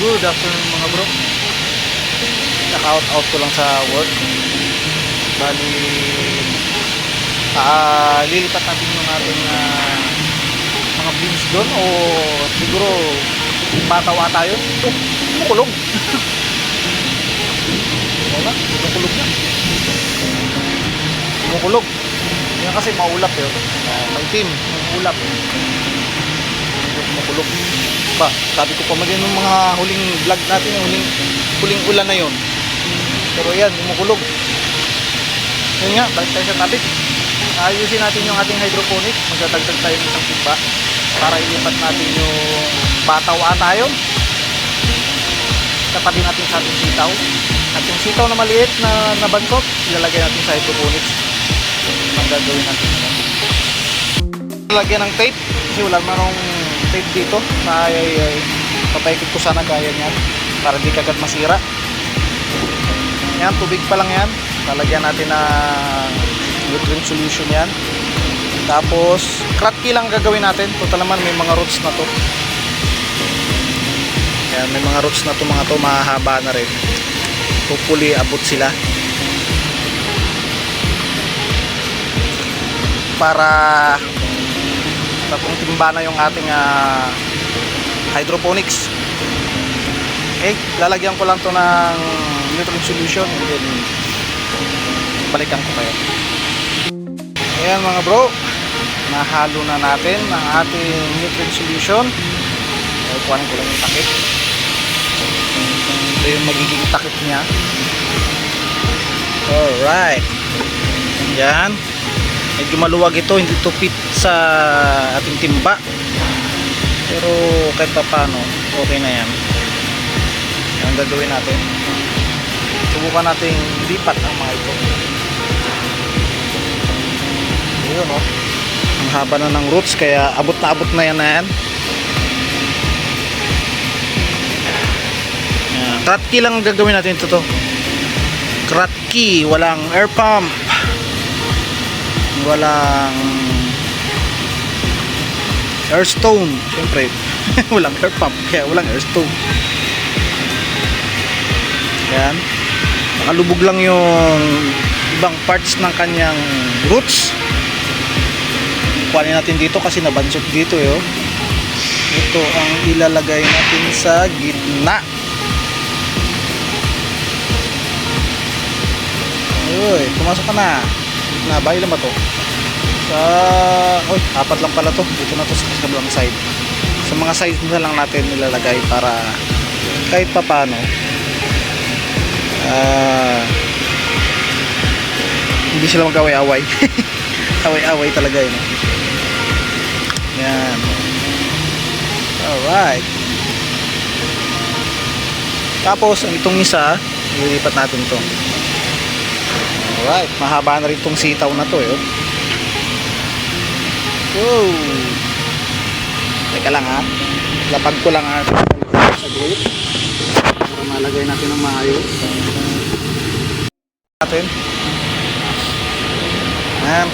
Good afternoon mga bro. Naka-out ko lang sa work. Bali, lilipat natin yung ating mga beans doon o siguro batawa tayo. Kumukulog. Wala, kumukulog na. Kumukulog. Yan kasi maulap yun. Maitim, ulap. Kumukulog. Ba, sabi ko pa mali nung mga huling vlog natin, yung huling ulan na yun. Pero yan, kumukulog. Yun nga, balik tayo sa topic. Ayusin natin yung ating hydroponic. Magdadagdag tayo ng isang timba para ilipat natin yung bataw ata yun. Tapatin natin sa ating sitaw. At yung sitaw na maliit na nabansot, ilalagay natin sa hydroponics. Ang gagawin natin yun. Lalagyan ng tape kasi wala marong tape dito. Papaikot ko sana gaya niyan para di kagad masira. Yan, tubig pa lang yan. Lalagyan natin na nutrient solution yan. Tapos kratky lang gagawin natin. Total naman may mga roots na to. Yan, may mga roots na to, mga to mahahaba na rin. Hopefully abot sila para tatong timba na yung ating hydroponics. Okay, lalagyan ko lang to ng nutrient solution and then balikan ko kayo. Ayan mga bro, nahalo na natin ang ating nutrient solution. Kuhanin ko lang yung takip. Ito yung magiging takip niya. Alright, yan. Medyo maluwag ito, hindi to fit sa ating timba, pero kahit pa paano okay na yan. Ang gagawin natin, subukan natin lipat ang mga ito. Ayun o, ang haba na ng roots, kaya abot na yan na yan. Kratky lang gagawin natin ito to. Kratky, walang air pump, walang air stone. Siyempre walang air pump kaya walang air stone. Yan, nakalubog lang yung ibang parts ng kanyang roots. Kuhanin natin dito kasi nabansot dito eh, oh. Ito ang ilalagay natin sa gitna. Uy, pumasok ka na. Nabay lang ba to? Apat lang pala to. Dito na to sa kabilang side. Sa mga side na lang natin nilalagay para kahit pa paano hindi sila mag-away-away. Away-away talaga yun. Yan. Alright. Tapos ang itong isa, ilipat natin to. Alright, mahaba na rin itong sitaw na to eh. Wow. Teka lang ha, lapag ko lang ha sa gate para malagay natin ng maayos natin. Ayan,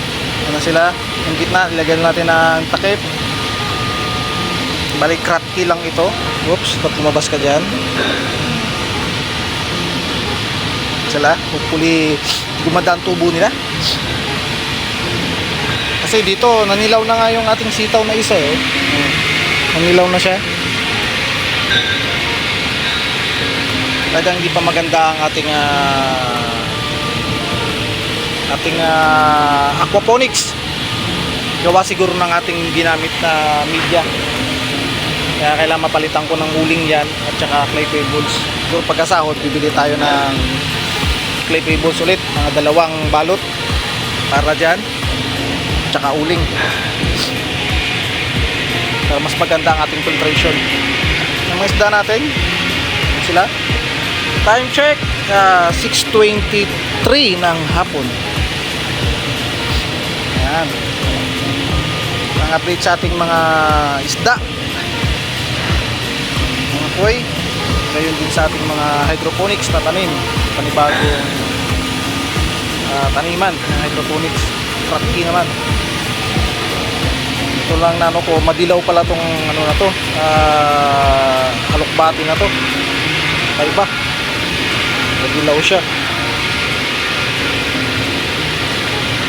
ano sila yung gitna, ilagay natin ng takip. Balik kratky lang ito. Oops, pag lumabas ka dyan sila, hopefully gumadaan tubo nila. Kasi dito nanilaw na nga yung ating sitaw na isa eh. Nanilaw na siya. Talagang hindi pa maganda ang ating aquaponics. Gawa siguro ng ating ginamit na media. Kaya kailangan mapalitan ko ng uling yan at saka clay pebbles. So pagkasahod bibili tayo ng clay pebbles ulit, mga 2 balot para dyan tsaka uling para mas maganda ang ating filtration. Yung mga isda natin, sila time check 6:23 ng hapon. Yan ang update sa ating mga isda, mga koi. Gayon din sa ating mga hydroponics na tanim, panibagong taniman ng hydroponics. Kratky naman. Ito lang na ano ko, madilaw pala tong ano na to, halokbati na to. kakaiba. Madilaw siya.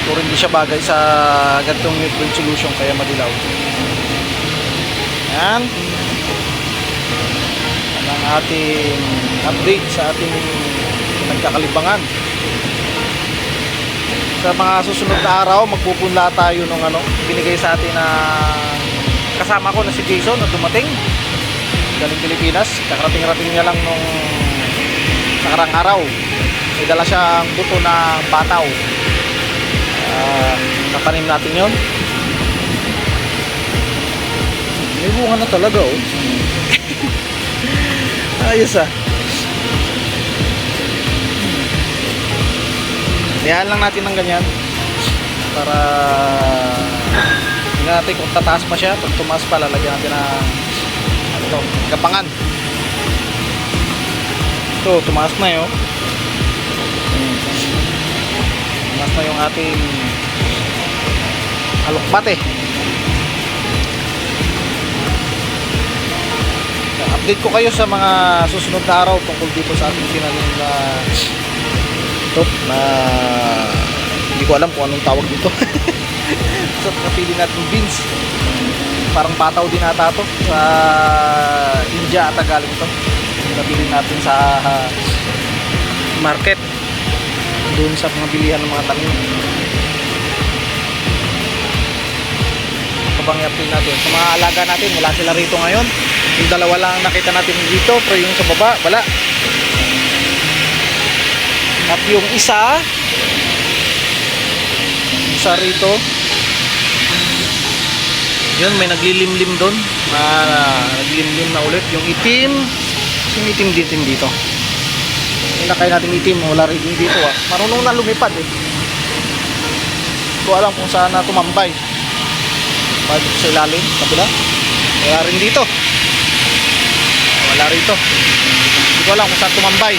Pero hindi siya bagay sa ganitong nutrient solution kaya madilaw. Yan. Yan ang ating update sa ating nagkakalibangan. Sa mga susunod na araw, magpupunla tayo ng binigay sa atin na kasama ko na si Jason na dumating galing Pilipinas. Kakarating-rating niya lang nung nakarang araw. May dala siyang buto na bataw. Tatanim natin yon. May bunga na talaga, oh. Ayos, ah. Hayaan lang natin ng ganyan para tingnan natin kung tataas pa siya. Pag tumaas pa, lalagyan natin ng gapangan. Ito, tumaas na yun. Tumaas na yung ating alokbate. Update ko kayo sa mga susunod na araw tungkol dito sa ating tinanim na ito na hindi ko alam kung anong tawag dito. So napili natin beans, parang pataw din ata to sa India ata galing to. Napili natin sa market doon sa mga bilihan ng mga tanim. Kabang i-update natin sa mga alaga natin, wala sila rito ngayon. Yung dalawa lang nakita natin dito, pero yung sa baba wala. At yung isa rito, yun, may naglilimlim doon. Naglilimlim na ulit. Yung itim, yung itim dito. Yung nakaya natin itim, wala rin dito, ah. Marunong na lumipad, eh. Hindi ko alam kung saan na tumambay. Dito sa ilalim, kabila. Wala rin dito. Wala rito. Hindi ko alam kung saan tumambay.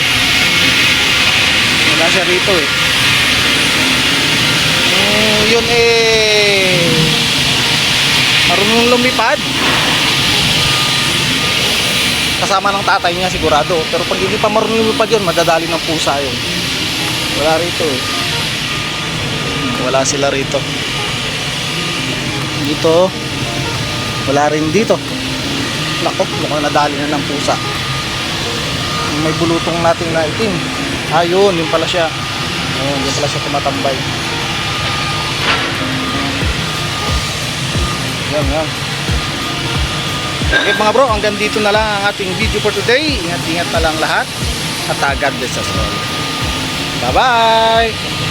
Wala siya rito, eh. Yun, marunong lumipad. Kasama ng tatay niya sigurado. Pero pag hindi pa marunong lumipad yun, madadali ng pusa yun. Wala rito, eh. Wala sila rito. Dito, wala rin dito. Nako, mukhang nadali na ng pusa. May bulutong natin na itim. Ayun, yun pala siya. Ayun, yun pala siya tumatambay. Yan. Okay mga bro, hanggang dito na lang ang ating video for today. Ingat-ingat na lang lahat. At God bless us all. Bye-bye!